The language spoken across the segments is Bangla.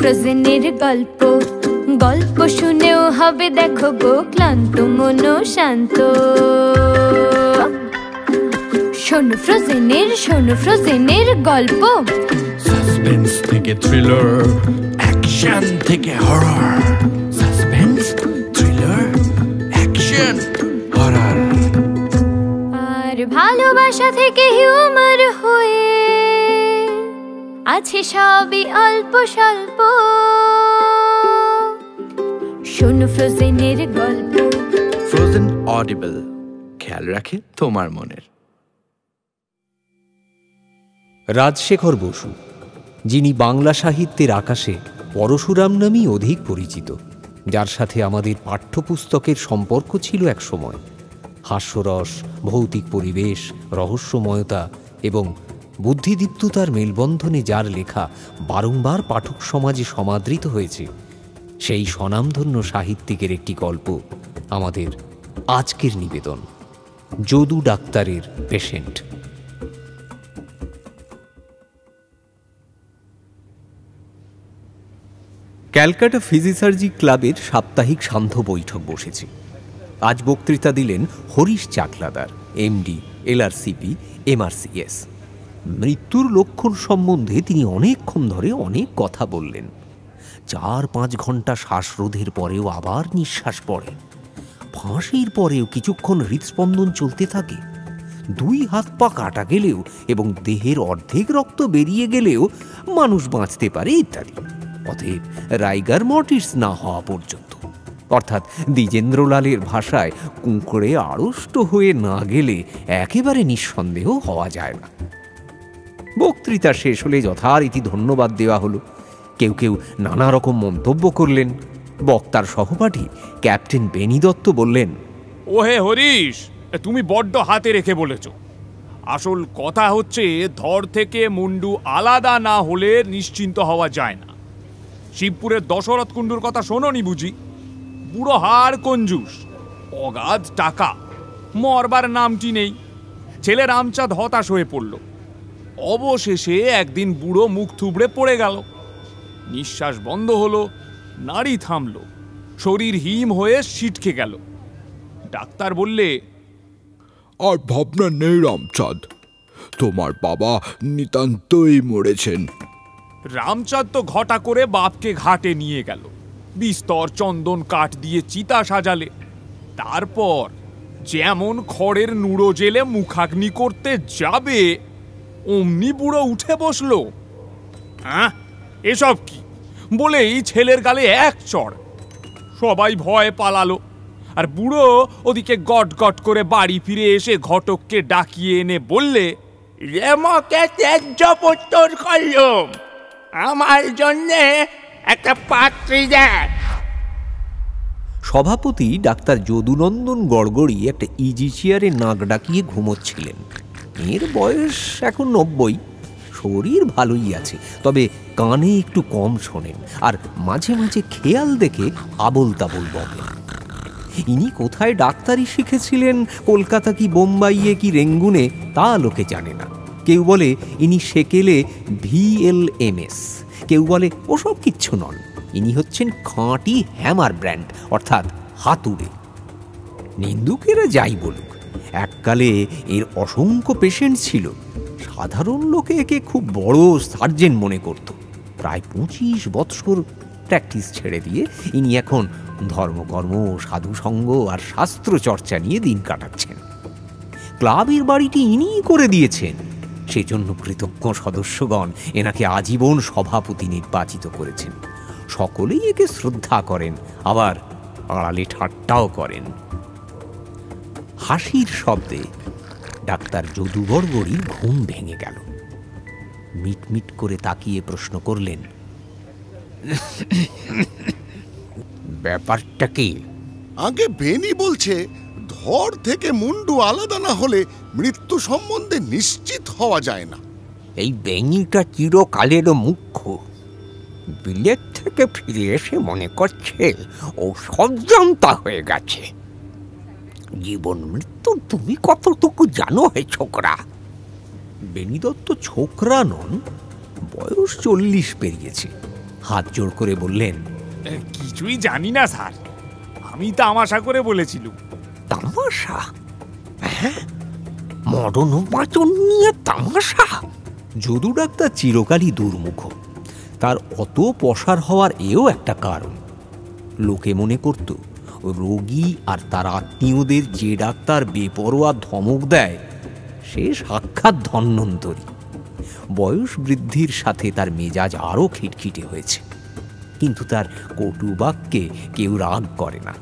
ফ্রোজেনের গল্প, গল্প শুনেও হবে দেখো গো ক্লান্ত মন শান্ত। শোনো ফ্রোজেনের গল্প, সাসপেন্স থেকে থ্রিলার, অ্যাকশন থেকে horror. Suspense, thriller, action, horror. আর ভালোবাসা থেকে হিউমার হয়ে আছে সবই অল্প স্বল্প। শোনো ফ্রোজেনের গল্প। ফ্রোজেন অডিবল, খেয়াল রাখে তোমার মনের। রাজশেখর বসু, যিনি বাংলা সাহিত্যের আকাশে পরশুরাম নামেই অধিক পরিচিত, যার সাথে আমাদের পাঠ্যপুস্তকের সম্পর্ক ছিল এক সময়। হাস্যরস, ভৌতিক পরিবেশ, রহস্যময়তা এবং বুদ্ধিদীপ্ততার মেলবন্ধনে যার লেখা বারংবার পাঠক সমাজে সমাদৃত হয়েছে, সেই স্বনামধন্য সাহিত্যিকের একটি গল্প আমাদের আজকের নিবেদন, যদু ডাক্তারের পেশেন্ট। ক্যালকাটা ফিজিসার্জি ক্লাবের সাপ্তাহিক সান্ধ্য বৈঠক বসেছে। আজ বক্তৃতা দিলেন হরিশ চাকলাদার, এমডি, এলআরসিপি, এমআরসিএস। মৃত্যুর লক্ষণ সম্বন্ধে তিনি অনেকক্ষণ ধরে অনেক কথা বললেন। 4-5 ঘন্টা শ্বাসরোধের পরেও আবার নিঃশ্বাস পড়ে। ফাঁসির পরেও কিছুক্ষণ হৃদস্পন্দন চলতে থাকে। 2 হাত পা কাটা গেলেও এবং দেহের অর্ধেক রক্ত বেরিয়ে গেলেও মানুষ বাঁচতে পারে ইত্যাদি। অতএব রাইগার মর্টিস না হওয়া পর্যন্ত, অর্থাৎ দ্বিজেন্দ্রলালের ভাষায় কুঁকড়ে আড়ষ্ট হয়ে না গেলে একেবারে নিঃসন্দেহ হওয়া যায় না। বক্তৃতা শেষ হলে যথারীতি ধন্যবাদ দেওয়া হলো। কেউ কেউ নানা রকম মন্তব্য করলেন। বক্তার সহপাঠী ক্যাপ্টেন বেনি দত্ত বললেন, ওহে হরিশ, তুমি বড্ড হাতে রেখে বলেছ। আসল কথা হচ্ছে ধর থেকে মুন্ডু আলাদা না হলে নিশ্চিন্ত হওয়া যায় না। শিবপুরের দশরথ কুণ্ডুর কথা শোনোনি বুঝি? বুড়ো হার কঞ্জুস, অগাধ টাকা, মরবার নামটি নেই। ছেলে রামচাঁদ হতাশ হয়ে পড়ল। অবশেষে একদিন বুড়ো মুখ থুবড়ে পড়ে গেল। নিঃশ্বাস বন্ধ হলো, নাড়ি থামল, শরীর হিম হয়ে ছিটকে গেল। ডাক্তার বললে, আর ভাবনা নেই রামচাঁদ, তোমার বাবা নিতান্তই মরেছেন। রামচাঁদ তো ঘটা করে বাপকে ঘাটে নিয়ে গেল। বিস্তর চন্দন কাঠ দিয়ে চিতা সাজালে। তারপর যেমন খড়ের নুড়ো জেলে মুখাগ্নি করতে যাবে, অমনি বুড়ো উঠে বসলো। হ্যাঁ, এসব কি বলেই ছেলের গালে এক চড়। সবাই ভয়ে পালালো। আর বুড়ো ওদিকে গট গট করে বাড়ি ফিরে এসে ঘটককে ডাকিয়ে এনে বললে, রেমকে ত্যায্য পুত্তর করলুম, আমার জন্যে একটা পাত্রী দেয়। সভাপতি ডাক্তার যদুনন্দন গড়গড়ি একটা ইজি চেয়ারে নাক ডাকিয়ে ঘুমোচ্ছিলেন। এর বয়স এখন 90। শরীর ভালোই আছে, তবে কানে একটু কম শোনেন আর মাঝে মাঝে খেয়াল দেখে আবল তাবল বকেন। ইনি কোথায় ডাক্তারি শিখেছিলেন, কলকাতা কি বোম্বাইয়ে কি রেঙ্গুনে, তা লোকে জানে না। কেউ বলে ইনি সেকেলে VLMS, কেউ বলে ওসব কিচ্ছু নন, ইনি হচ্ছেন খাঁটি হ্যামার ব্র্যান্ড, অর্থাৎ হাতুড়ে। নিন্দুকেরা যাই বলুক, এককালে এর অসংখ্য পেশেন্ট ছিল। সাধারণ লোকে একে খুব বড় সার্জেন মনে করত। প্রায় 25 বৎসর প্র্যাকটিস ছেড়ে দিয়ে ইনি এখন ধর্মকর্ম, সাধুসঙ্গ আর শাস্ত্র চর্চা নিয়ে দিন কাটাচ্ছেন। ক্লাবের বাড়িটি ইনিই করে দিয়েছেন। সেজন্য কৃতজ্ঞ সদস্যগণ এনাকে আজীবন সভাপতি নির্বাচিত করেছেন। সকলেই একে শ্রদ্ধা করেন, আবার আড়ালে ঠাট্টাও করেন। হাসির শব্দে ডাক্তার যদু গড়গড়ির ঘুম ভেঙে গেল। মিটমিট করে তাকিয়ে প্রশ্ন করলেন, ব্যাপারটা কি? আগে বেনি বলছে ধর থেকে মুন্ডু আলাদা না হলে মৃত্যু সম্বন্ধে নিশ্চিত হওয়া যায় না। এই বেনিটা চিরকালেরও মুখ্য। বিলেত থেকে ফিরে এসে মনে করছে ও সব জানতা হয়ে গেছে। জীবন মৃত্যু তুমি কতটুকু জানো হে ছোকরা? বেনি দত্ত ছোকরা নন, বয়স 40 পেরিয়েছে। হাত জোড় করে বললেন, কিছুই জানি না স্যার, আমি তামাশা করে বলেছিলুম। তামাশা? হ্যাঁ, মরণ বাঁচন নিয়ে তামাশা? যদু ডাক্তার চিরকালই দুর্মুখ। তার অত পসার হওয়ার এও একটা কারণ। লোকে মনে করত রোগী আর তার আত্মীয়দের যে ডাক্তার বেপরোয়া ধমক দেয় সে সাক্ষাৎ ধন্বন্তরী। বয়স বৃদ্ধির সাথে তার মেজাজ আরও খিটখিটে হয়েছে, কিন্তু তার কটু বাক্যে কেউ রাগ করে না।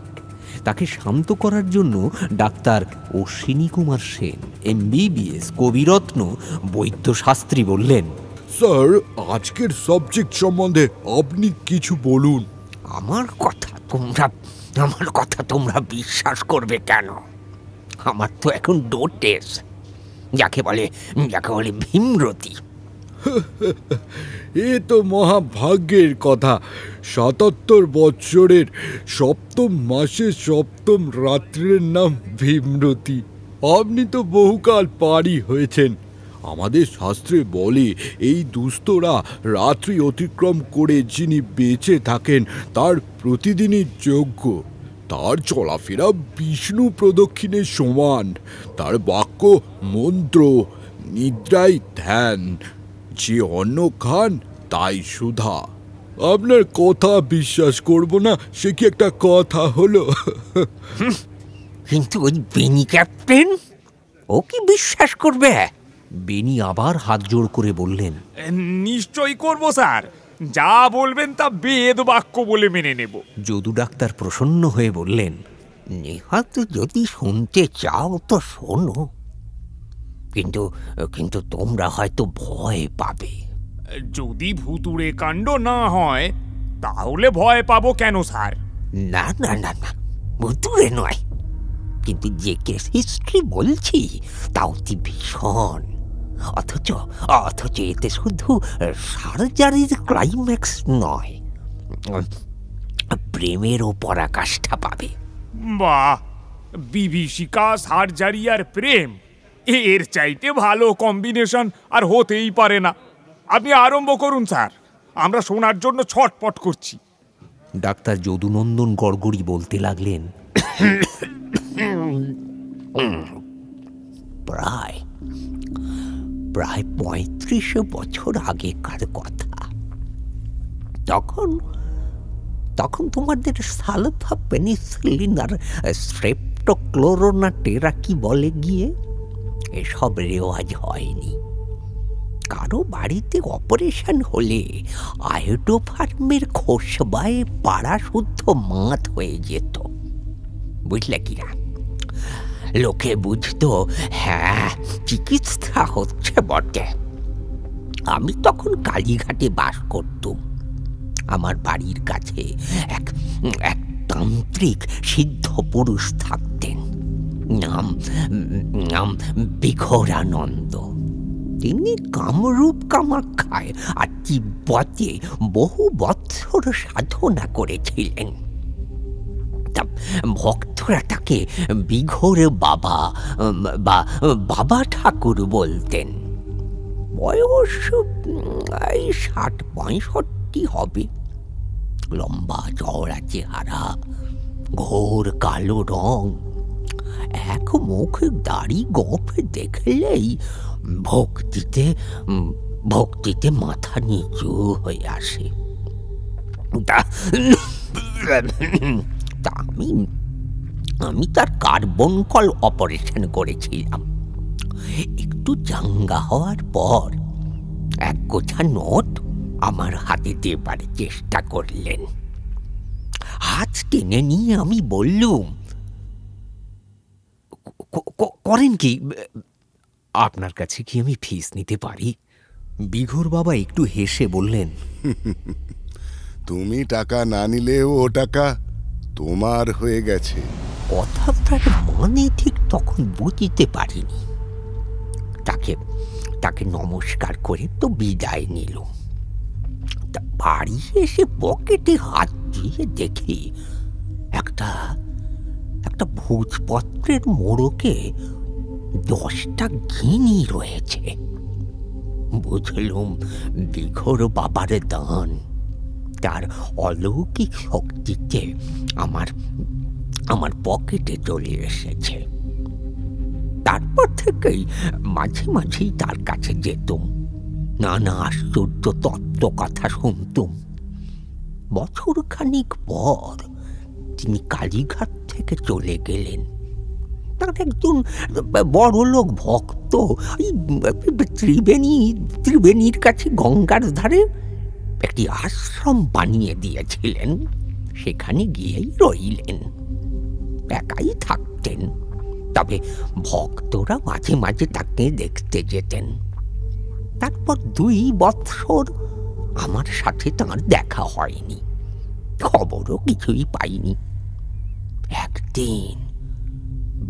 তাকে শান্ত করার জন্য ডাক্তার অশ্বিনী কুমার সেন, MBBS, কবিরত্ন, বৈদ্যশাস্ত্রী বললেন, স্যার, আজকের সাবজেক্ট সম্বন্ধে আপনি কিছু বলুন। আমার কথা তোমরা বিশ্বাস করবে কেন? আমার তো এখন ডোটেস, যাকে বলে ভীমরতি। এ তো মহাভাগ্যের কথা। ৭৭ বৎসরের ৭ম মাসে ৭ম রাত্রের নাম ভীমরতি। আপনি তো বহুকাল পারই হয়েছেন। আমাদের শাস্ত্রে বলে এই দুস্থরা রাত্রি অতিক্রম করে যিনি বেঁচে থাকেন তার প্রতিদিনই যজ্ঞ। তার চলাফেরা বিষ্ণু প্রদক্ষিণের সমান। তার বাক্য মন্ত্র, নিদ্রাই ধ্যান। যে অন্ন খান তাই সুধা। আপনার কথা বিশ্বাস করব না সে কি একটা কথা হলো? কিন্তু ওই বেনি ক্যাপ্টেন, ও কি বিশ্বাস করবে? বেনি আবার হাত জোড় করে বললেন, নিশ্চয়ই করব স্যার, যা বলবেন তা বেদ বাক্য বলে মেনে নেব। যদু ডাক্তার প্রসন্ন হয়ে বললেন, নেহাত যদি শুনতে চাও তো শোনো, কিন্তু তোমরা হয়তো ভয় পাবে। যদি ভুতুড়ে কাণ্ড না হয় তাহলে ভয় পাবো কেন স্যার? না না না না, ভুতুড়ে নয়, কিন্তু যে কেস হিস্ট্রি বলছি তা অতি ভীষণ। অথচ এতে শুধু সার্জারির ক্লাইম্যাক্স নয়, প্রেমেরও পরাকাষ্ঠা পাবে। বাহ, বিভীষিকা, সার্জারি আর প্রেম, এর চাইতে ভালো কম্বিনেশন আর হতেই পারে না। আপনি আরম্ভ করুন স্যার, আমরা শোনার জন্য ছটপট করছি। ডাক্তার যদুনন্দন গড়গড়ি বলতে লাগলেন, প্রায় ৩৫ বছর আগেকার কথা। তখন তোমাদের সালফা পেনিসিলিন আর স্ট্রেপ্টোক্লোরোনা টেরা কি বলে গিয়ে এসব রেওয়াজ হয়নি। কারো বাড়িতে অপারেশন হলে আয়োডোফার্মের খোসবায় পাড়া শুদ্ধ মাত হয়ে যেত, বুঝলে কিনা? লোকে বুঝতো হ্যাঁ চিকিৎসা হচ্ছে বটে। আমি তখন কালীঘাটে বাস করতুম। আমার বাড়ির কাছে এক তান্ত্রিক সিদ্ধ পুরুষ থাকতেন, নাম বিঘোরানন্দ। তিনি কামরূপ কামাখ্যায় আর তিব্বতে বহু বৎসর সাধনা করেছিলেন। ভক্তরা তাকে বিঘোর বাবা বা বাবা ঠাকুর বলতেন। বয়স ৬০-৬৫ হবে। লম্বা চওড়া চেহারা, ঘোর কালো রং, এক মুখ দাড়ি গোঁফ দেখলেই ভক্তিতে মাথা নিচু হয়ে আসে। আমি তার কার্বন কল অপারেশন করেছিলাম। একটু চাঙ্গা হওয়ার পর এক গোছা নোট আমার হাতে দেবার চেষ্টা করলেন। হাত টেনে নিয়ে আমি বললুম, করেন কি? আপনার কাছে কি আমি ফিস নিতে পারি? বিঘোর বাবা একটু হেসে বললেন, তুমি টাকা না নিলেও ও টাকা তোমার হয়ে গেছে। কথাটার মানে ঠিক তখন বুঝতে পারিনি। তাকে নমস্কার করে তো বিদায় নিল। বাড়ি এসে পকেটে হাত দিয়ে দেখি একটা ভোজপত্রের মোড়কে 10টা গিনি রয়েছে। বুঝলুম বিঘোর বাবার দান। তার অলৌকিক শক্তিতে আমার আমার পকেটে চলে এসেছে। তারপর থেকেই মাঝে মাঝেই তার কাছে যেতুম, নানা আশ্চর্য তত্ত্ব কথা শুনতুম। বছরখানিক পর তিনি কালীঘাট থেকে চলে গেলেন। তার একজন বড়লোক ভক্ত ত্রিবেণীর কাছে গঙ্গার ধারে একটি আশ্রম বানিয়ে দিয়েছিলেন। সেখানে গিয়েই রইলেন, একাই থাকতেন। তবে ভক্তরা মাঝে মাঝে তাকে দেখতে যেতেন। তারপর 2 বৎসর আমার সাথে তাঁর দেখা হয়নি, খবরও কিছুই পাইনি। একদিন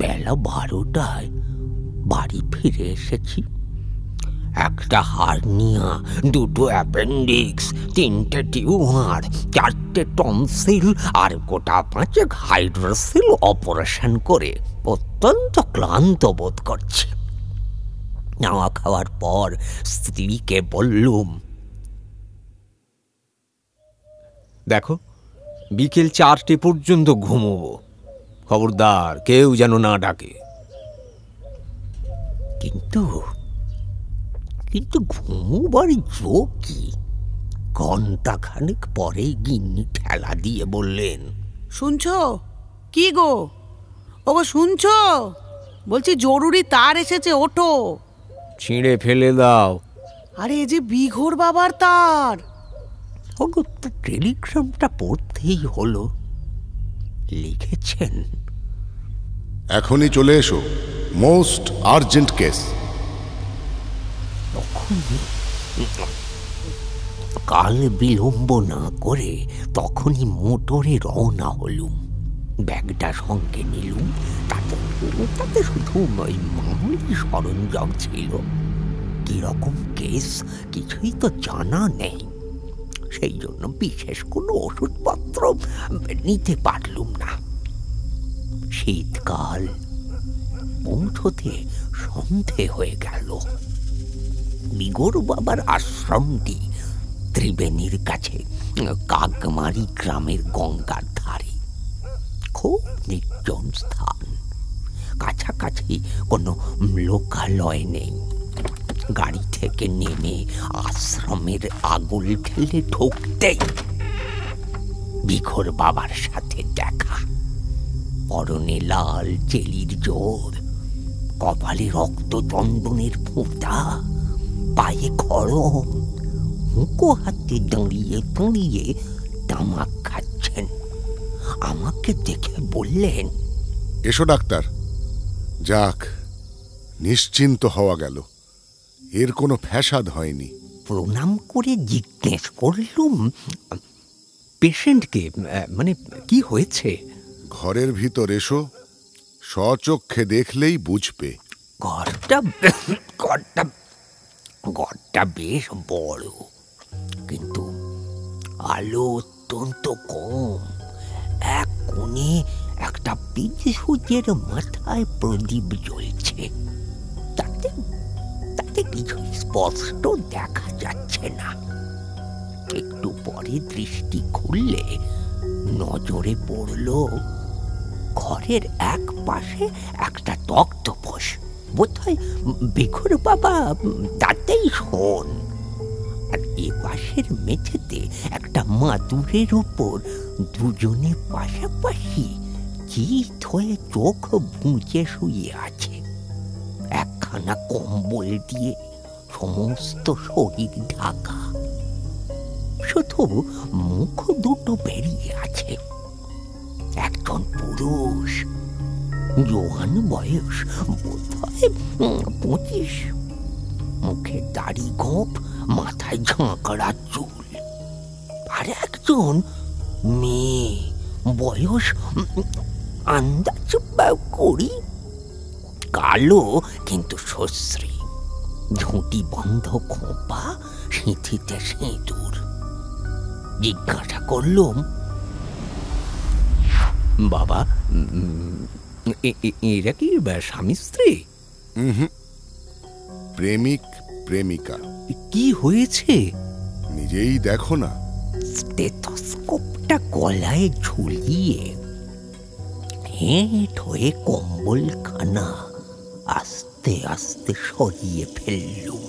বেলা 12টায় বাড়ি ফিরে এসেছি। একটা হার্নিয়া, 2টো অ্যাপেন্ডিক্স, 3টে টিউমার, 4টে টনসিল আর গোটা 5 হাইড্রোসিল অপারেশন করে অত্যন্ত ক্লান্ত বোধ করছি। নাওয়া খাওয়ার পর স্ত্রীকে বললুম, দেখো, বিকেল 4টে পর্যন্ত ঘুমোবো, খবরদার কেউ যেন না ডাকে। কিন্তু কিন্তু ঘুমোবার যোগ কি? ঘণ্টাখানেক পরে গিন্নি ঠেলা দিয়ে বললেন, শুনছো? কি গো ওগো, শুনছো? বলছি জরুরি তার এসেছে, ওঠো। ছিঁড়ে ফেলে দাও। আরে এ যে বিঘোর বাবার তার। ওগো, টেলিগ্রামটা পড়তেই হলো। লিখেছেন, এখনই চলে এসো, মোস্ট আর্জেন্ট কেস। কাল বিলম্ব না করে তখনই মোটরে রওনা হলুম। ব্যাগটা সঙ্গে নিলুম। তাতে শুধু মামুলি সরঞ্জাম ছিল। কিরকম কেস কিছুই তো জানা নেই, সেই জন্য বিশেষ কোনো ওষুধপত্র নিতে পারলুম না। শীতকাল, পৌঁছতে সন্ধে হয়ে গেল। বিঘোর বাবার আশ্রমটি ত্রিবেণীর কাছে কাকমারি গ্রামের গঙ্গার ধারে, খুব নির্জন স্থান। কাছাকাছি কোনো লোকালয় নেই। গাড়ি থেকে নেমে আশ্রমের আগুল ঠেলে ঢুকতেই বিঘোর বাবার সাথে দেখা। পরনে লাল চেলির জোর, কপালে রক্ত চন্দনের ফোঁটা, পায়ে খড়ম, হুঁকো হাতে দাঁড়িয়ে দাঁড়িয়ে তামাক খাচ্ছেন। আমাকে দেখে বললেন, এসো ডাক্তার। যাক, নিশ্চিন্ত হওয়া গেল, এর কোনো ফ্যাসাদ হয়নি। প্রণাম করে জিজ্ঞেস করলুম, পেশেন্টকে মানে কি হয়েছে? ঘরের ভিতর এসো, স্বচক্ষে দেখলেই বুঝবে। ঘরটা বেশ বড়, কিন্তু আলো অত্যন্ত কম। এক কোণে একটা পিচসূচের মাথায় প্রদীপ জ্বলছে। তাতে কিছু স্পষ্ট দেখা যাচ্ছে না। একটু পরে দৃষ্টি খুললে নজরে পড়ল ঘরের এক পাশে একটা তক্তপোষ। বোধহয় বিঘোর বাবা তাতেই শোন। আর এ পাশের মেঝেতে একটা মাদুরের ওপর দুজনে পাশাপাশি চিত হয়ে চোখ বুঁচে শুয়ে আছে। একখানা কম্বল দিয়ে সমস্ত শরীর ঢাকা, শুধু মুখ দুটো বেরিয়ে আছে। একজন পুরুষ, জোয়ান বয়স, বোধহয় 25, মুখে দাড়ি গোঁফ, মাথায় ঝাঁকড়া চুল। আর একজন মেয়ে, বয়স আন্দাজ 20, কালো কিন্তু সুশ্রী, ঝুঁটি বন্ধ খোঁপা, সিঁথিতে সিঁদুর। জিজ্ঞাসা করলুম, বাবা, এরা কি স্বামী স্ত্রী? প্রেমিক প্রেমিকা। কি হয়েছে? নিজেই দেখো না। স্টেথ গলায় ঝুলিয়ে হেঁট হয়ে কম্বলখানা আস্তে আস্তে সরিয়ে ফেললুম।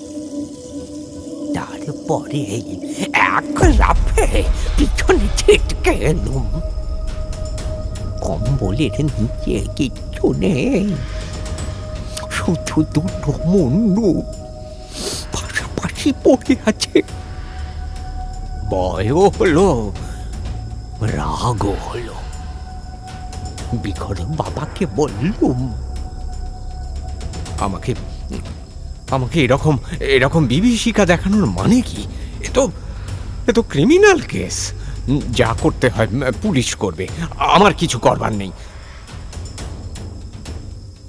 তারপরে এক লাফে পিছনে ছিটকে এলুম। কম্বলের নিচে কিচ্ছু নেই, শুধু দুটো মুন্ডু পাশাপাশি পড়ে আছে। ভয়ও হলো, রাগও হলো। বিঘর বাবাকে বললুম, আমাকে আমাকে এরকম এরকম বিভীষিকা দেখানোর মানে কি? এ তো ক্রিমিনাল কেস। যা করতে হয় পুলিশ করবে, আমার কিছু করবার নেই।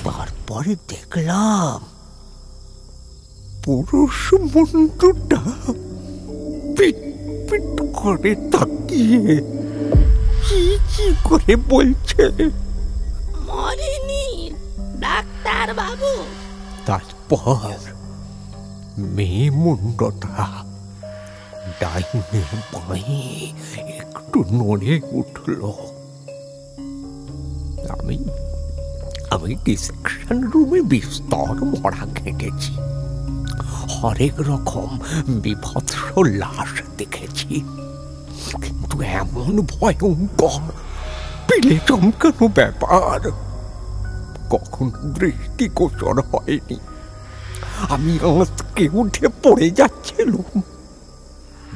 তারপরে দেখলাম পুরুষ মুন্ডুটা পিট পিট করে তাকিয়ে কি করে বলছে, মরেনি ডাক্তার বাবু। তারপর মেয়ে মুন্ডটা ডাইনে বাঁয়ে একটু নড়ে উঠল। আমি ডিসেকশন রুমে বিস্তর মরা ঘেঁটেছি, হরেক রকম বিভৎস লাশ দেখেছি, কিন্তু এমন ভয়ঙ্কর পিলে চমকানো ব্যাপার কখনো দৃষ্টিগোচর হয়নি। আমি আঁতকে উঠে পড়ে যাচ্ছিলাম।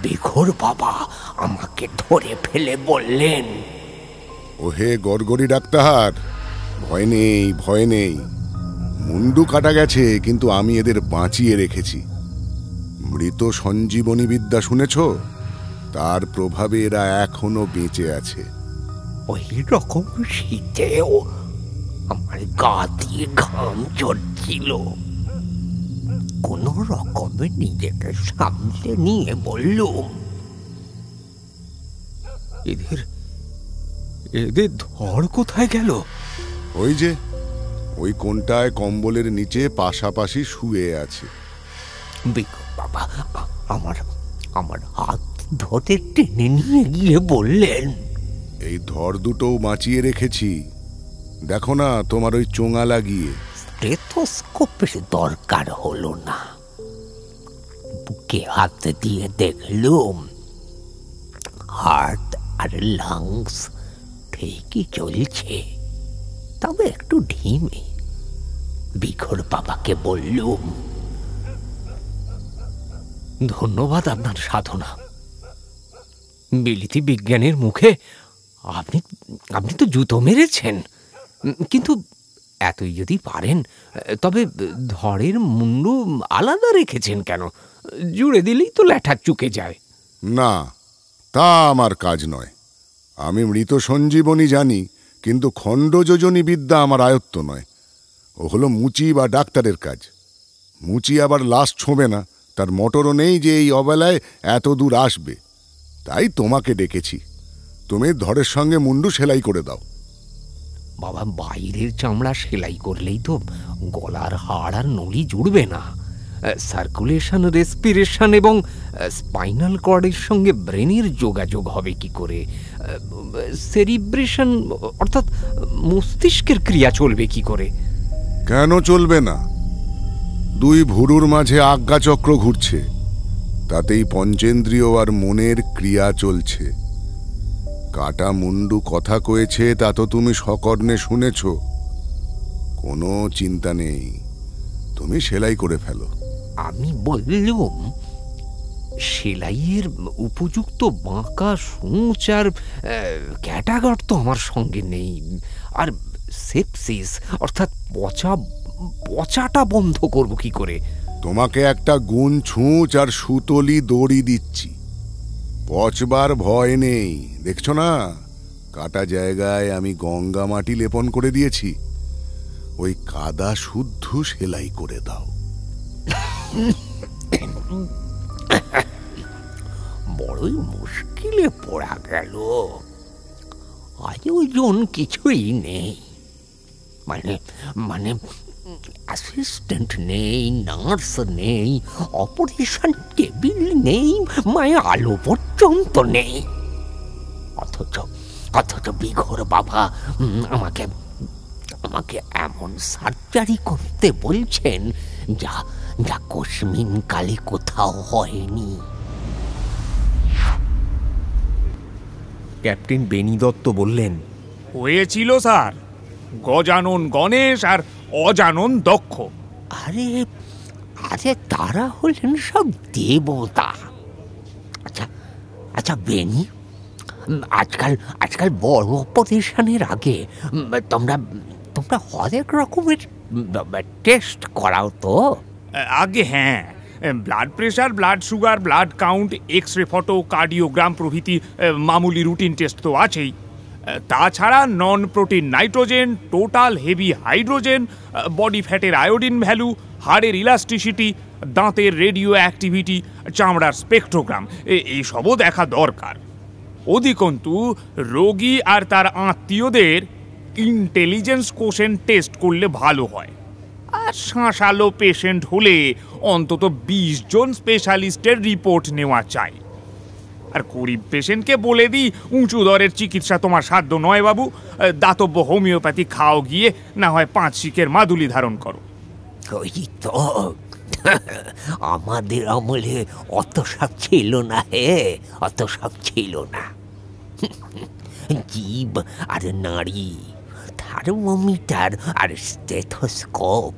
বিঘর বাবা আমাকে ধরে ফেলে বললেন, ওহে গড়গড়ি ডাক্তার, ভয় নেই ভয় নেই। মুন্ডু কাটা গেছে, কিন্তু আমি এদের বাঁচিয়ে রেখেছি। মৃত সঞ্জীবনী বিদ্যা শুনেছ? তার প্রভাবে এরা এখনো বেঁচে আছে। ওই রকম শীতেও আমার গা দিয়ে ঘাম ঝরছিল। কোন রকমে নিজেকে সামলে নিয়ে বললুম, এদের ধর কোথায় গেল? ওই যে ওই কোনটায় কম্বলের নিচে পাশাপাশি শুয়ে আছে। বাবা আমার হাত ধরে টেনে নিয়ে গিয়ে বললেন, এই ধর দুটোও বাঁচিয়ে রেখেছি, দেখো না তোমার ওই চোঙা লাগিয়ে। স্টেথোস্কোপের দরকার হলো না। বুকে হাত দিয়ে দেখলুম হার্ট আর লাংস ঠিকই চলছে, তবে একটু ঢিমে। বিঘর বাবাকে বললুম, ধন্যবাদ আপনার সাধনা। বিলিতি বিজ্ঞানের মুখে আপনি তো জুতো মেরেছেন, কিন্তু এতই যদি পারেন তবে ধরের মুন্ডু আলাদা রেখেছেন কেন? জুড়ে দিলেই তো ল্যাঠা চুকে যায়। না, তা আমার কাজ নয়। আমি মৃত সঞ্জীবনী জানি, কিন্তু খণ্ডযোজনী বিদ্যা আমার আয়ত্ত নয়। ও হলো মুচি বা ডাক্তারের কাজ। মুচি আবার লাশ ছোঁবে না, তার মোটরও নেই যে এই অবেলায় এত দূর আসবে। তাই তোমাকে ডেকেছি, তুমি ধরের সঙ্গে মুন্ডু সেলাই করে দাও। বাবা, বাইরের চামড়া সেলাই করলেই তো গলার হাড় আর নলি জুড়বে না। সার্কুলেশন, রেসপিরেশন এবং স্পাইনাল কর্ডের সঙ্গে ব্রেনের যোগাযোগ হবে কি করে? সেরিব্রেশন অর্থাৎ মস্তিষ্কের ক্রিয়া চলবে কি করে? কেন চলবে না? দুই ভুরুর মাঝে আজ্ঞাচক্র ঘুরছে, তাতেই পঞ্চেন্দ্রিয় আর মনের ক্রিয়া চলছে। কাটা মুন্ডু কথা কয়েছে, তা তো তুমি সকর্ণে শুনেছ। কোনো চিন্তা নেই, তুমি সেলাই করে ফেলো। আমি বললুম, সেলাইয়ের উপযুক্ত বাঁকা সূচ আর ক্যাটাগর তো আমার সঙ্গে নেই। আর সেপসিস অর্থাৎ পচাটা বন্ধ করব কি করে? তোমাকে একটা গুণ ছুঁচ আর সুতলি দড়ি দিচ্ছি, পচবার ভয় নেই। দেখছো না, কাটা জায়গায় আমি গঙ্গা মাটি লেপন করে দিয়েছি। ওই কাদা শুদ্ধ সেলাই করে দাও। বড়ই মুশকিলে পড়া গেল। আয়োজন কিছুই নেই, মানে অ্যাসিস্ট্যান্ট নেই, নার্স নেই, অপারেশন টেবিল নেই, মায়া আলো পর্যন্ত নেই। অথচ বিঘোর বাবা আমাকে আমাকে এমন সার্জারি করতে বলছেন যা যা কসমিন কালে কোথাও হয়নি। ক্যাপ্টেন বেনি দত্ত বললেন, হয়েছিল স্যার, গজানন গণেশ আর অজানন দক্ষ। আরে আরে তারা হলেন সব দেবতা। আচ্ছা আচ্ছা বেনি, আজকাল বড় অপারেশনের আগে তোমরা তোমরা হরেক রকমের টেস্ট করাও তো? আগে হ্যাঁ, blood pressure, blood sugar, blood count, X ray photo, cardiogram প্রভৃতি মামুলি রুটিন টেস্ট তো আছেই। তাছাড়া non protein nitrogen, total heavy hydrogen, body ফ্যাটের আয়োডিন ভ্যালু, হাড়ের ইলাস্টিসিটি, দাঁতের রেডিও অ্যাক্টিভিটি, চামড়ার স্পেকট্রোগ্রাম, এইসবও দেখা দরকার। অধিকন্তু রোগী আর তার আত্মীয়দের ইন্টেলিজেন্স কোশেন্ট টেস্ট করলে ভালো হয়। আর শাঁসালো পেশেন্ট হলে অন্তত 20 জন স্পেশালিস্টের রিপোর্ট নেওয়া চাই। আর গরিব পেশেন্টকে বলে দিই, উঁচু দরের চিকিৎসা তোমার সাধ্য নয় বাবু, দাতব্য হোমিওপ্যাথি খাও গিয়ে, না হয় 5 শিকের মাদুলি ধারণ করো। ওই তো আমাদের আমলে অত সব ছিল না হে, অত সব ছিল না। জীব আর নারী, থার্মোমিটার আর স্টেথোস্কোপ,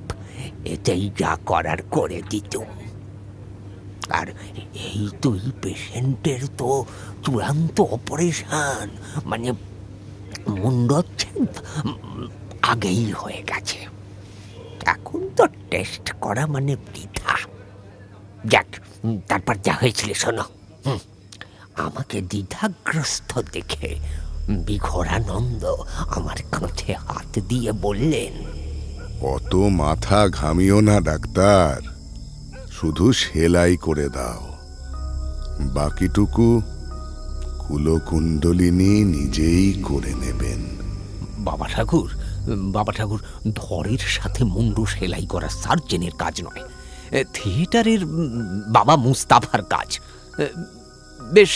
এটাই যা করার করে দিতুম। আর এই 2 পেশেন্টের তো চূড়ান্ত অপারেশন, মানে মুন্ডচ্ছেদ আগেই হয়ে গেছে। এখন তো টেস্ট করা মানে বৃথা। যাক, তারপর যা হয়েছিল শোনো। আমাকে দ্বিধাগ্রস্ত দেখে বিঘোরানন্দ আমার কাঁধে হাত দিয়ে বললেন, অত মাথা ঘামিও না ডাক্তার, শুধু সেলাই করে দাও, বাকিটুকু কুলকুণ্ডলিনী নিজেই করে নেবেন। বাবা ঠাকুর, ধরের সাথে মুন্ডু সেলাই করা সার্জেনের কাজ নয়, থিয়েটারের বাবা মুস্তাফার কাজ। বেশ,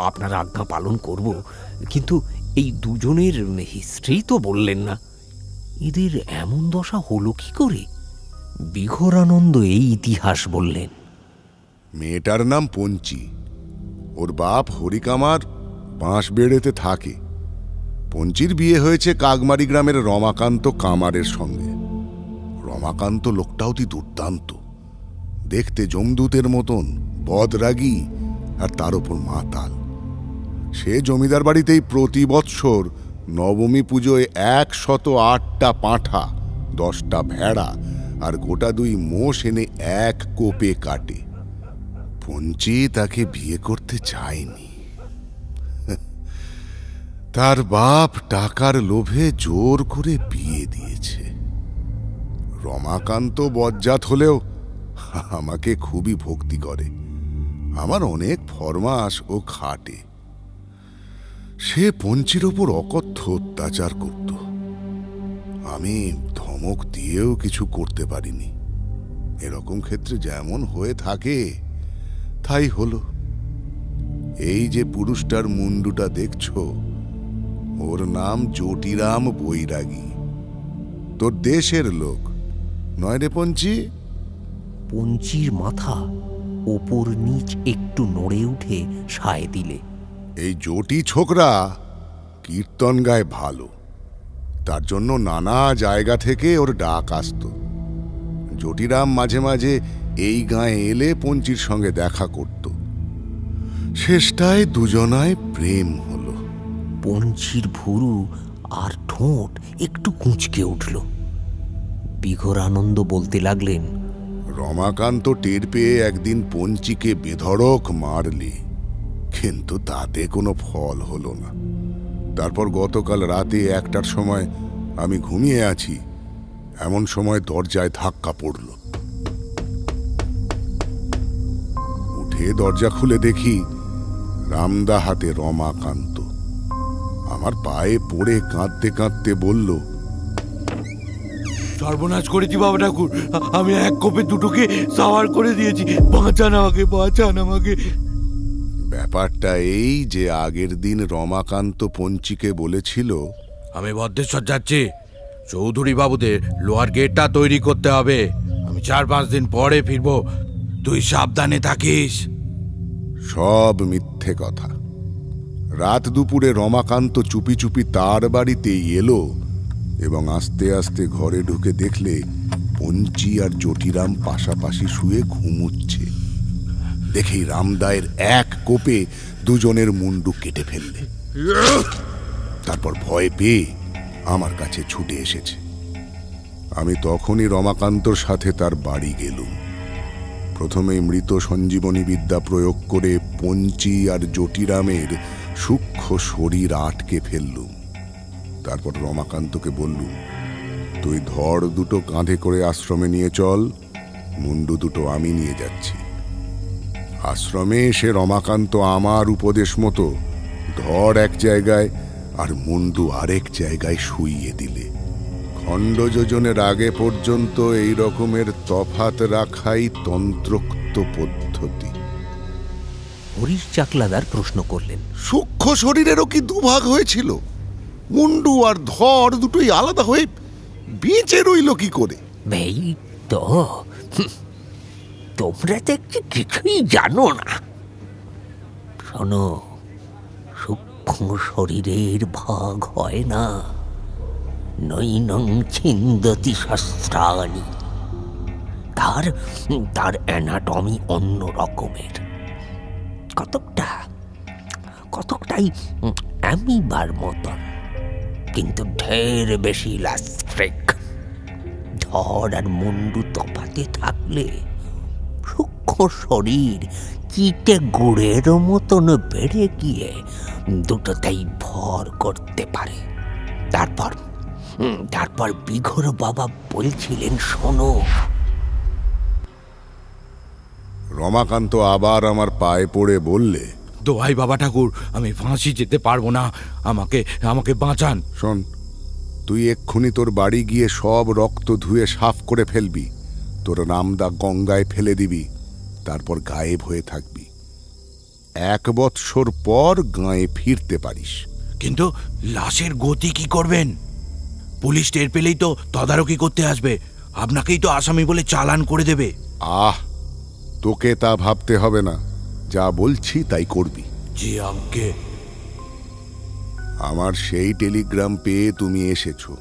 আপনার আজ্ঞা পালন করব, কিন্তু এই দুজনের হিস্ট্রি তো বললেন না, এদের এমন দশা হলো কি করে? বিঘোরানন্দ এই ইতিহাস বললেন। মেয়েটার নাম পঞ্চি, ওর বাপ হরিকামার বাঁশবেড়েতে থাকে। পঞ্চির বিয়ে হয়েছে কাকমারি গ্রামের রমাকান্ত কামারের সঙ্গে। রমাকান্ত লোকটা অতি দুর্দান্ত, দেখতে যমদূতের মতন, বদরাগী আর তার ওপর মাতাল। সে জমিদার বাড়িতেই প্রতি বৎসর নবমী পুজোয় 108টা পাঁঠা, 10টা ভেড়া আর গোটা 2 মোষ এনে এক কোপে কাটে। পঞ্চি তাকে বিয়ে করতে চায়নি। তার বাপ টাকার লোভে জোর করে বিয়ে দিয়েছে। রমাকান্ত বজ্জাত হলেও আমাকে খুবই ভক্তি করে, আমার অনেক ফরমাস ও খাটে। সে পঞ্চির ওপর অকথ্য অত্যাচার করত, আমি ধমক দিয়েও কিছু করতে পারিনি। এরকম ক্ষেত্রে যেমন হয়ে থাকে তাই হলো। এই যে পুরুষটার মুন্ডুটা দেখছো, ওর নাম জটিরাম বৈরাগী। তোর দেশের লোক নয় রে পঞ্চি? পঞ্চির মাথা ওপর নিচ একটু নড়ে উঠে সায় দিলে। এই জটি ছোকরা কীর্তন গায় ভালো, তার জন্য নানা জায়গা থেকে ওর ডাক আসত। জটিরাম মাঝে মাঝে এই গাঁয়ে এলে পঞ্চির সঙ্গে দেখা করত। শেষটায় দুজনায় প্রেম হলো। পঞ্চির ভুরু আর ঠোঁট একটু কুঁচকে উঠল। বিঘোরানন্দ বলতে লাগলেন, রমাকান্ত টের পেয়ে একদিন পঞ্চিকে বেধড়ক মারলি, কিন্তু তাতে কোনো ফল হলো না। তারপর গতকাল রাতে 1টার সময় আমি ঘুমিয়ে আছি, এমন সময় দরজায় ধাক্কা পড়ল। উঠে দরজা খুলে দেখি রামদা হাতে রমাকান্ত। আমার পায়ে পড়ে কাঁদতে কাঁদতে বলল, সর্বনাশ করেছি বাবা ঠাকুর, আমি এক কোপে দুটোকে সাওয়ার করে দিয়েছি, বাঁচান আমাকে, বাঁচান আমাকে। ব্যাপারটা এই যে আগের দিন রমাকান্ত পঞ্চিকে বলেছিল, আমি ভদ্রেশ্বর যাচ্ছি, চৌধুরী বাবুদের লোহার গেটটা তৈরি করতে হবে, আমি 4-5 দিন পরে ফিরবো, তুই সাবধানে থাকিস। সব মিথ্যে কথা। রাত দুপুরে রমাকান্ত চুপি চুপি তার বাড়িতেই এলো এবং আস্তে আস্তে ঘরে ঢুকে দেখলে পঞ্চি আর জটিরাম পাশাপাশি শুয়ে ঘুমুচ্ছে। দেখেই রামদায়ের এক কোপে দুজনের মুন্ডু কেটে ফেললে। তারপর ভয় পেয়ে আমার কাছে ছুটে এসেছে। আমি তখনই রমাকান্তর সাথে তার বাড়ি গেলুম। প্রথমেই মৃত সঞ্জীবনী বিদ্যা প্রয়োগ করে পঞ্চি আর জটিরামের সূক্ষ্ম শরীর আটকে ফেললুম। তারপর রমাকান্তকে বললুম, তুই ধড় দুটো কাঁধে করে আশ্রমে নিয়ে চল, মুন্ডু দুটো আমি নিয়ে যাচ্ছি। আশ্রমে এসে রমাকান্ত আমার উপদেশ মতো ধড় এক জায়গায় আর মুন্ডু আরেক জায়গায় শুইয়ে দিলে। খণ্ড যোজনের আগে পর্যন্ত এই রকমের তফাত রাখাই তন্ত্রোক্ত পদ্ধতি। হরিশ চাকলাদার প্রশ্ন করলেন, সূক্ষ্ম শরীরেরও কি দুভাগ হয়েছিল? মুন্ডু আর ধড় দুটোই আলাদা হয়ে বেঁচে রইল কি করে? এই তো, তোমরা দেখছি কিছুই জানো না। শোনো, সূক্ষ্ম শরীরের ভাগ হয় না, নৈনং ছিন্দতি শস্ত্রাণি। তার অ্যানাটমি অন্য রকমের, কতকটাই অ্যামিবার মতন, কিন্তু ঢের বেশি ইলাস্ট্রিক। ধড় আর মুন্ডু তফাতে থাকলে সূক্ষ্ম শরীর চিটে গুড়ের মতন বেড়ে গিয়ে দুটোতেই ভর করতে পারে। তারপর বিঘোর বাবা বলছিলেন, শোনো। রমাকান্ত আবার আমার পায়ে পড়ে বললে, দোহাই বাবা ঠাকুর, আমি ফাঁসি যেতে পারবো না, আমাকে বাঁচান। শোন, তুই এক্ষুনি তোর বাড়ি গিয়ে সব রক্ত ধুয়ে সাফ করে ফেলবি, তোর রামদা গঙ্গায় ফেলে দিবি, তারপর গায়েব হয়ে থাকবি। 1 বৎসর পর গাঁয়ে ফিরতে পারিস। কিন্তু লাশের গতি কি করবেন? পুলিশ টের পেলেই তো তদারকি করতে আসবে, আপনাকেই তো আসামি বলে চালান করে দেবে। তোকে তা ভাবতে হবে না, যা বলছি তাই করবি। জি আজ্ঞে। আমার সেই টেলিগ্রাম পেয়ে তুমি এসেছো,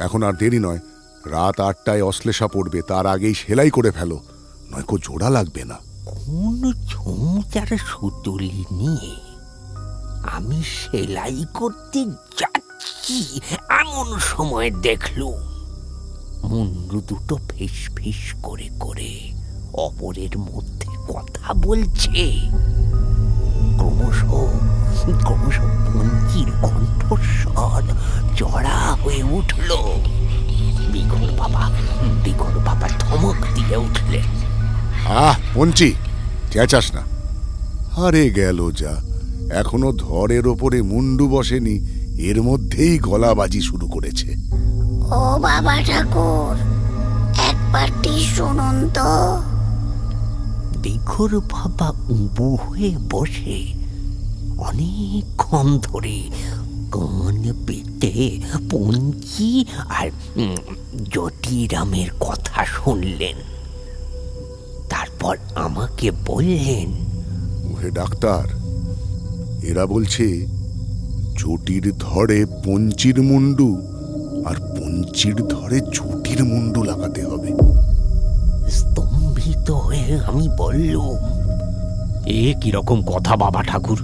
এখন আর দেরি নয়। রাত 8টায় অশ্লেষা পড়বে, তার আগেই সেলাই করে ফেলো, নয়তো জোড়া লাগবে না। কোন ঝুমচার সুতুলি নিয়ে আমি সেলাই করতে যাচ্ছি এমন সময় দেখলুম মুন্ডু দুটো ফিস ফিস করে করে অপরের মধ্যে কথা বলছে। ক্রমশ পঞ্চির কণ্ঠস্বর চড়া হয়ে উঠল। বিঘোর বাবা ধমক দিয়ে উঠলেন, পঞ্চি, চেঁচাস না। আরে গেল যা, এখনো ধরের ওপরে মুন্ডু বসেনি, এর মধ্যেই গলাবাজি শুরু করেছে। ও বাবা ঠাকুর, একবারটি শুনুন তো। বিঘোর বাবা উবু হয়ে বসে অনেকক্ষণ ধরে কান পেতে পঞ্চি আর জটিরামের কথা শুনলেন। তারপর আমাকে বললেন, ওহে ডাক্তার, এরা বলছে জটির ধরে পঞ্চির মুন্ডু আর পঞ্চির ধরে জটির মুন্ডু লাগাতে হবে। স্তম্ভিত হয়ে আমি বললুম, এ কিরকম কথা বাবা ঠাকুর,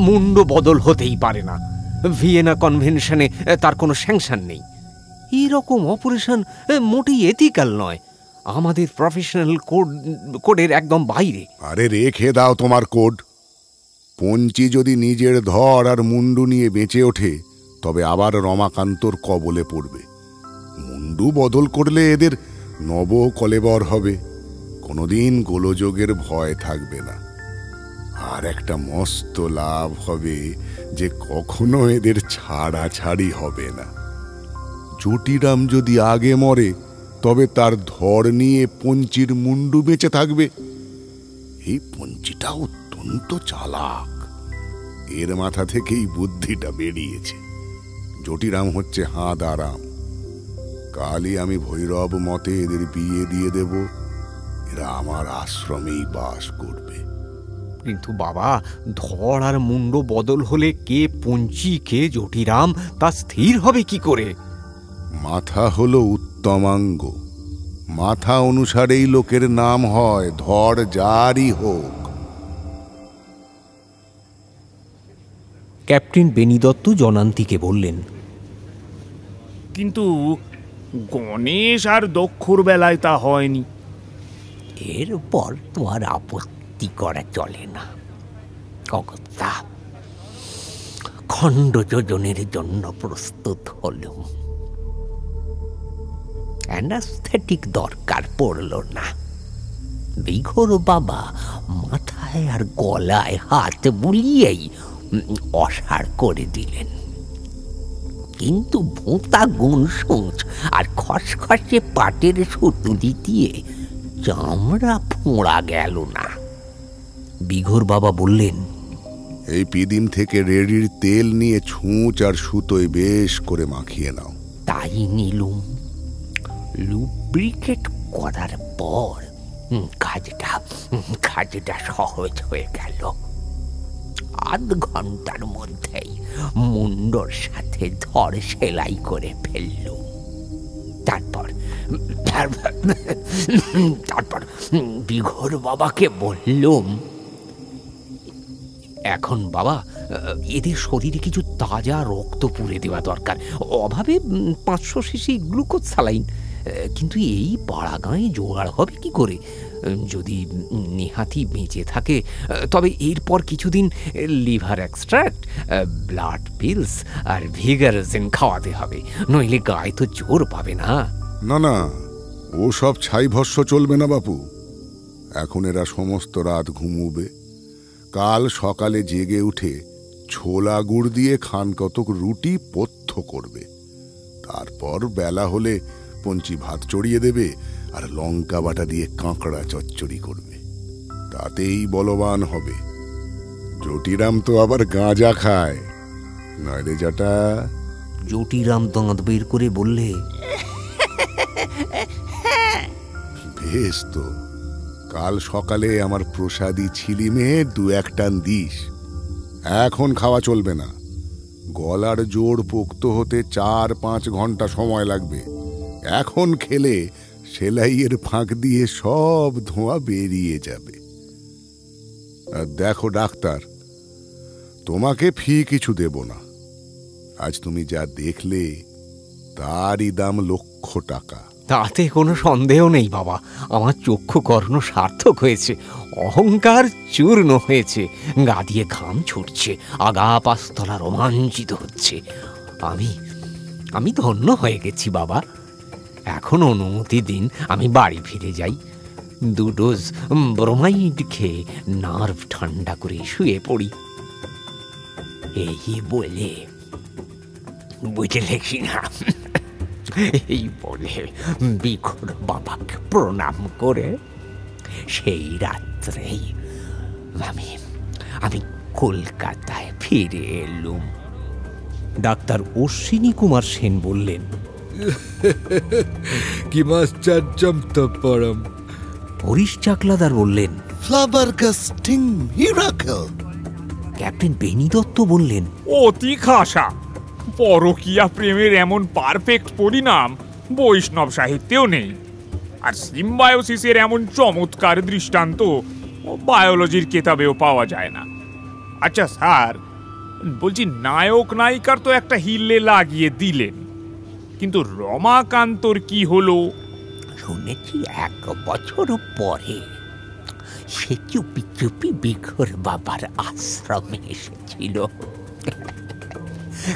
মুন্ডু বদল হতেই পারে না, ভিয়েনা কনভেনশনে তার কোনো স্যাংশন নেই। এইরকম অপারেশন মোটেই এথিক্যাল নয়, আমাদের প্রফেশনাল কোডের একদম বাইরে। আরে রেখে দাও তোমার কোড। পঞ্চি যদি নিজের ধর আর মুন্ডু নিয়ে বেঁচে ওঠে, তবে আবার রমাকান্তর কবলে পড়বে। মুন্ডু বদল করলে এদের নব কলেবর হবে, কোনোদিন গোলযোগের ভয় থাকবে না। আর একটা মস্ত লাভ হবে যে কখনো এদের ছাড়াছাড়ি হবে না। জটিরাম যদি আগে মরে, তবে তার ধর নিয়ে পঞ্চির মুন্ডু বেঁচে থাকবে। এই পঞ্চিটা অত্যন্ত অত্যন্ত চালাক। এর মাথা থেকেই বুদ্ধিটা বেরিয়েছে। জটিরাম হচ্ছে হাঁদারাম। কালই আমি ভৈরব মতে এদের বিয়ে দিয়ে দেব। এরা আমার আশ্রমেই বাস করবে। কিন্তু বাবা, ধর আর মুন্ড বদল হলে কে পঞ্চি কে জটিরাম তা স্থির হবে কি করে? মাথা হলো উত্তমাঙ্গ। মাথা অনুসারেই লোকের নাম হয়, ধর যারই হোক। ক্যাপ্টেন বেনিদত্ত জনান্তিকে বললেন, কিন্তু গণেশ আর দক্ষর বেলায় তা হয়নি। এরপর তোমার আপত্তি করা চলে না। অগত্যা খণ্ড যোজনের জন্য প্রস্তুত হলুম। অ্যানাস্থেটিক দরকার পড়ল না। বিঘোর বাবা মাথায় আর গলায় হাত বুলিয়েই অসাড় করে দিলেন। কিন্তু ভোঁতা গুণসুঁচ আর খসখসে পাটের সুতুলি দিয়ে চামড়া ফোঁড়া গেল না। বিঘোর বাবা বললেন, এই পিদিম থেকে রেডির তেল নিয়ে ছুঁচ আর সুতোয় বেশ করে মাখিয়ে নাও। তাই নিলুম। লুব্রিকেট করার পর কাজটা সহজ হয়ে গেল। আধ ঘন্টার মধ্যেই মুন্ডর সাথে ধর সেলাই করে ফেললুম। তারপর বিঘোর বাবাকে বললুম, এখন বাবা এদের শরীরে কিছু তাজা রক্ত পুরে দেওয়া দরকার। অভাবে 500 সিসি গ্লুকোজ স্যালাইন। কিন্তু এই পাড়াগাঁয়ে জোগাড় হবে কি করে? যদি নেহাতি বেঁচে থাকে তবে এরপর কিছুদিন লিভার এক্সট্রাক্ট, ব্লাড পিলস আর ভিগারজিন খাওয়াতে হবে, নইলে গায়ে তো জোর পাবে না। না না, ও সব ছাই ভস্য চলবে না বাপু। এখন এরা সমস্ত রাত ঘুমুবে। কাল সকালে জেগে উঠে ছোলা গুড় দিয়ে খান কতক রুটি পথ্য করবে। তারপর বেলা হলে পঞ্চি ভাত চড়িয়ে দেবে আর লঙ্কা বাটা দিয়ে কাঁকড়া চচ্চড়ি করবে। তাতেই বলবান হবে। জটিরাম তো আবার গাঁজা খায়, নয় রে জাটা? জটিরাম দাঁত বের করে বললে, বেশ তো, কাল সকালে আমার প্রসাদী ছিলিমে 2-1 টান দিস। এখন খাওয়া চলবে না। গলার জোর পোক্ত হতে 4-5 ঘন্টা সময় লাগবে। এখন খেলে সেলাইয়ের ফাঁক দিয়ে সব ধোঁয়া বেরিয়ে যাবে। আর দেখো ডাক্তার, তোমাকে ফি কিছু দেব না। আজ তুমি যা দেখলে তারই দাম লক্ষ টাকা। তাতে কোনো সন্দেহ নেই বাবা। আমার চক্ষু কর্ণ সার্থক হয়েছে, অহংকার চূর্ণ হয়েছে, গা দিয়ে ঘাম ছুটছে, আগা পাস্তলা রোমাঞ্চিত হচ্ছে। আমি ধন্য হয়ে গেছি বাবা। এখন অনুমতি দিন আমি বাড়ি ফিরে যাই। 2 ডোজ ব্রোমাইড খেয়ে নার্ভ ঠান্ডা করে শুয়ে পড়ি। এই বলে, বুঝলে কিনা, এই বলে বিঘোর বাবাকে প্রণাম করে সেই রাত্রেই আমি কলকাতায় ফিরে এলুম। ডাক্তার অশ্বিনী কুমার সেন বললেন, কিমাশ্চর্যম তৎপরম। হরিশ চাকলাদার বললেন, ফ্লাবারগাস্টিং মিরাকল। ক্যাপ্টেন বেনিদত্ত বললেন, অতি খাসা। পরকীয়া প্রেমের এমন পারফেক্ট পরিণাম বৈষ্ণব সাহিত্যেও নেই। আর সিম্বায়োসিসের এমন চমৎকার দৃষ্টান্ত বায়োলজির কেতাবেও পাওয়া যায় না। আচ্ছা স্যার, বলছি নায়ক নায়িকার তো একটা হিল্লে লাগিয়ে দিলেন, কিন্তু রমাকান্তর কি হলো? শুনেছি 1 বছর পরে সে চুপি চুপি বিঘোর বাবার আশ্রমে এসেছিল।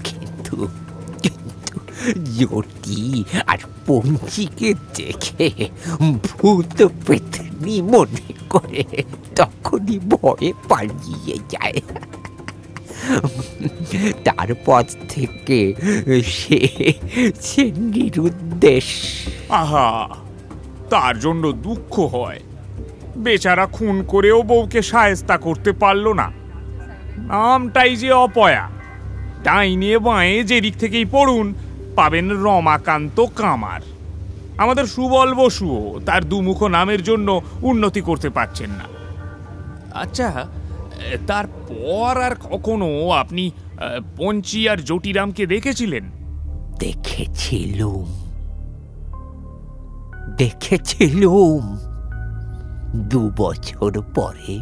কিন্তু জটি আর পঞ্চিকে দেখে ভূত পেতনি মনে করে তখনই ভয়ে পালিয়ে যায়। তারপর থেকে সে নিরুদ্দেশ। আহা, তার জন্য দুঃখ হয়। বেচারা খুন করেও বউকে শায়েস্তা করতে পারলো না। নামটাই যে অপয়া। ডাইনে বাঁয়ে যেদিক থেকেই পড়ুন পাবেন রমাকান্ত কামার। আমাদের সুবল বসুও তার দুমুখ নামের জন্য উন্নতি করতে পারছেন না। আচ্ছা, তারপর আর কখনো আপনি পঞ্চি আর জটিরামকে দেখেছিলেন? দেখেছিলুম 2 বছর পরে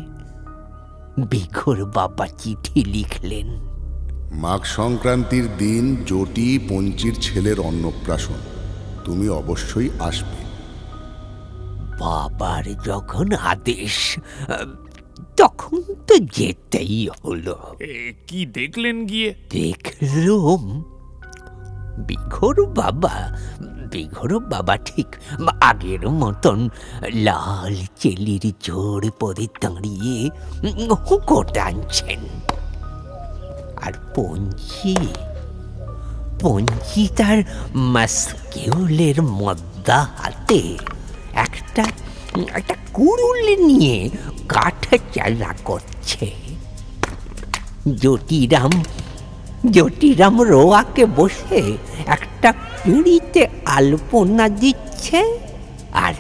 বিঘর বাবা চিঠি লিখলেন। মাঘ সংক্রান্তির দিন জটি পঞ্চির ছেলের অন্নপ্রাশন, তুমি অবশ্যই আসবে। বাবার যখন আদেশ তখন তো যেতেই হলো। কি দেখলেন গিয়ে? দেখলুম বিঘর বাবা ঠিক আগের মতন লাল চেলির জোর পরে দাঁড়িয়ে হুঁকো টানছেন। আর পঞ্চি তার মাস্কিউলের মদ্দা হাতে একটা কুড়ুল নিয়ে কাঠ চালা করছে। জটিরাম রোয়াকে বসে একটা পিঁড়িতে আলপনা দিচ্ছে আর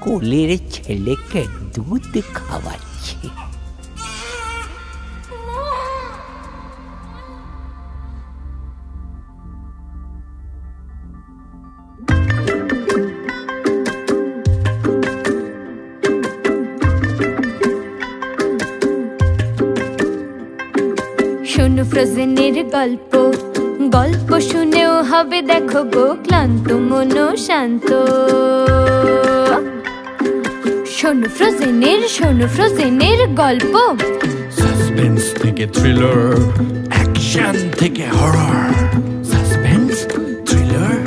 কোলের ছেলেকে দুধ খাওয়াচ্ছে। শোনো ফ্রোজেনের গল্প, গল্প শুনেও হবে দেখো গো ক্লান্ত মন শান্ত। শোনো ফ্রোজেনের গল্প, সাসপেন্স থেকে থ্রিলার, অ্যাকশন থেকে horror. Suspense, thriller,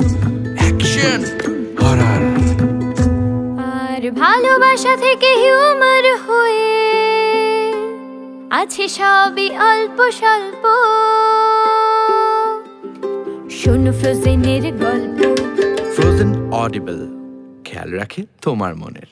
action, horror. আর ভালোবাসা থেকে হিউমার হয়ে আছে সবই অল্প স্বল্প। শোনো ফ্রোজেনের গল্প। ফ্রোজেন অডিবল, খেয়াল রাখে তোমার মনের।